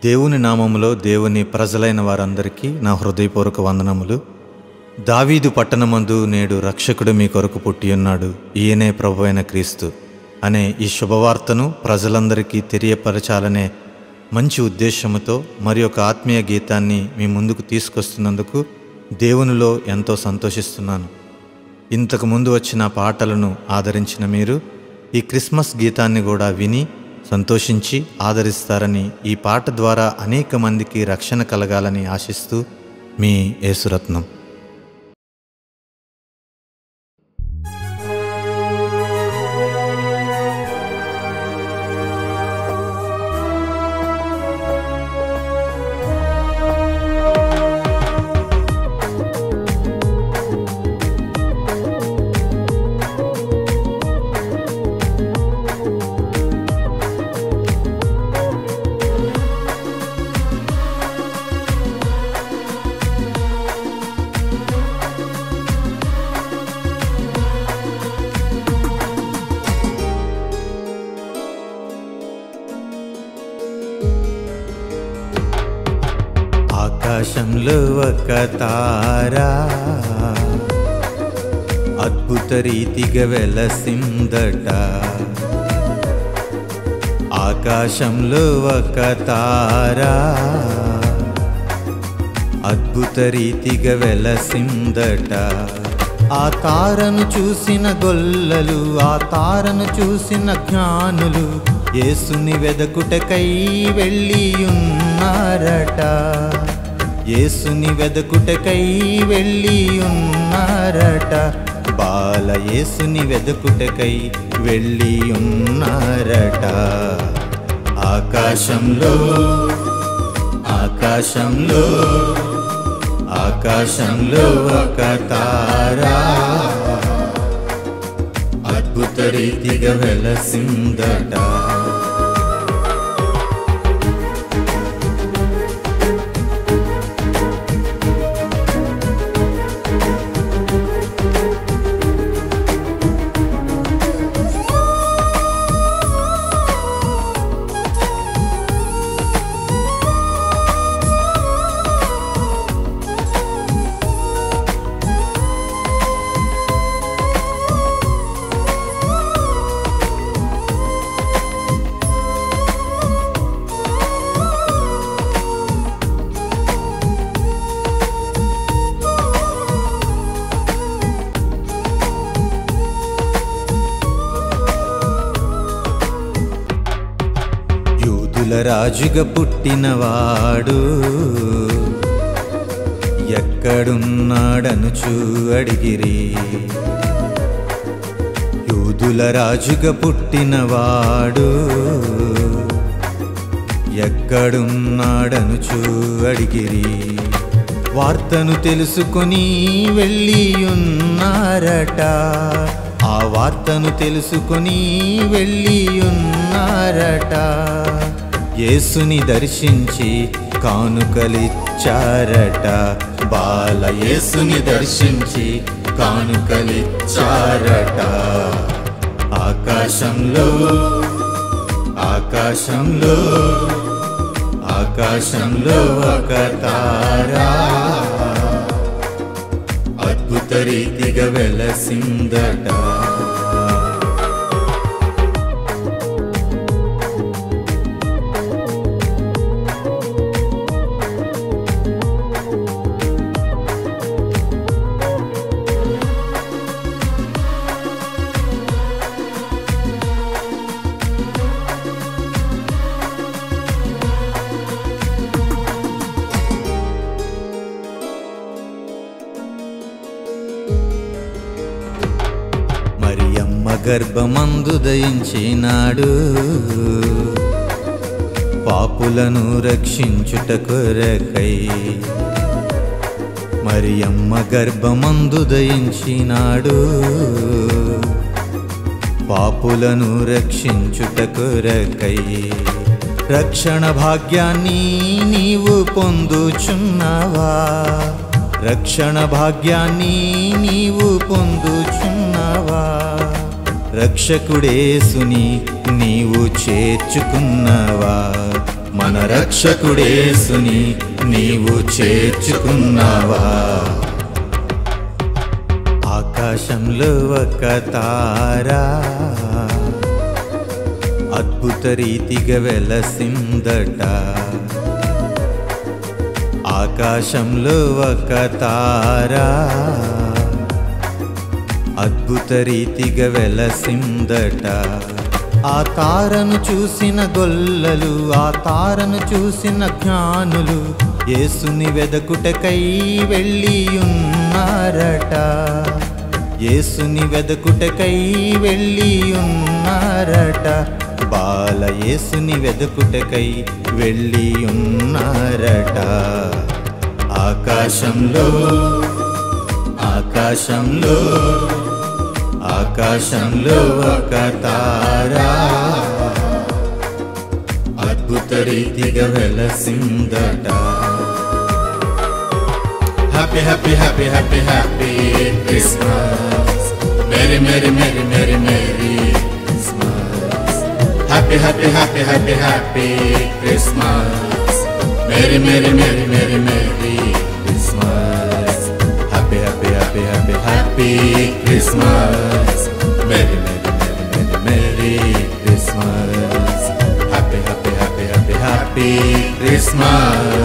దేవుని నామములో దేవుని ప్రజలైన వారందరికీ నా హృదయపూర్వక వందనములు. దావీదు పట్టణమందు నేడు రక్షకుడు మీ కొరకు పుట్టియున్నాడు, ఈయనే ప్రభువైన క్రీస్తు అనే ఈ శుభవార్తను ప్రజలందరికీ తెలియపరచాలనే మంచి ఉద్దేశముతో మరి ఒక ఆత్మీయ గీతాన్ని మీ ముందుకు తీసుకొస్తున్నందుకు దేవునిలో ఎంతో సంతోషిస్తున్నాను. ఇంతకు ముందు వచ్చిన పాటలను ఆదరించిన మీరు ఈ క్రిస్మస్ గీతాన్ని కూడా విని సంతోషించి ఆదరిస్తారని, ఈ పాట ద్వారా అనేక మందికి రక్షణ కలగాలని ఆశిస్తూ మీ యేసురత్నం. ఆకాశంలో ఒక తారా అద్భుత రీతిగా వెలసిందట. ఆకాశంలో ఒక తారా అద్భుత రీతిగా వెలసిందట. ఆ తారను చూసిన గొల్లలు, ఆ తారను చూసిన జ్ఞానులు యేసుని వెదకుటకై వెళ్ళి ఉన్నారట. యేసుని వెదకుటకై వెళ్ళి ఉన్నారట. బాల యేసుని వెదకుటకై వెళ్ళి ఉన్నారట. ఆకాశంలో ఆకాశంలో ఆకాశంలో ఒక తారా అద్భుత రీతిగా వెలసిందట. రాజుగా పుట్టినవాడు ఎక్కడున్నాడనుచు అడిగిరి. యూదుల రాజుగా పుట్టినవాడు ఎక్కడున్నాడనుచు అడిగిరి. వార్తను తెలుసుకొని వెళ్ళి ఉన్నారట. ఆ వార్తను తెలుసుకొని వెళ్ళి ఉన్నారట. యేసుని దర్శించి కానుకలిచ్చారట. బాల యేసుని దర్శించి కానుకలిచ్చారట. ఆకాశంలో ఆకాశంలో ఆకాశంలో ఒక తారా అద్భుత రీతిగా వెలసిందట. గర్భమందు దయించినాడు, పాపులను రక్షించుట కొరకై. మరియమ్మ గర్భమందు దయించినాడు, పాపులను రక్షించుట కొరకై. రక్షణ భాగ్యాన్ని నీవు పొందుచున్నావా? రక్షణ భాగ్యాన్ని నీవు పొందుచున్నావా? రక్షకుడేసుని నీవు చేర్చుకున్నావా? మన రక్షకుడేసుని నీవు చేర్చుకున్నావా? ఆకాశంలో ఒక తారా అద్భుత రీతిగా వెలసిందట. ఆకాశంలో ఒక తారా అద్భుత రీతిగా వెలసిందట. ఆ తారను చూసిన గొల్లలు, ఆ తారను చూసిన జ్ఞానులు యేసుని వెదకుటకై వెళ్ళి ఉన్నారట. యేసుని వెదకుటకై వెళ్ళి ఉన్నారట. బాల యేసుని వెదకుటకై వెళ్ళి ఉన్నారట. ఆకాశంలో ఆకాశంలో ఆకాశంలో ఒక తారా అద్భుత రీతిగా వెలసిందట. Happy happy happy happy happy Christmas, merry merry merry merry merry Christmas. Happy happy happy happy happy Christmas, merry merry merry merry merry Christmas. Happy happy happy happy happy Christmas, merry merry merry merry merry Christmas. Happy happy happy happy happy Christmas.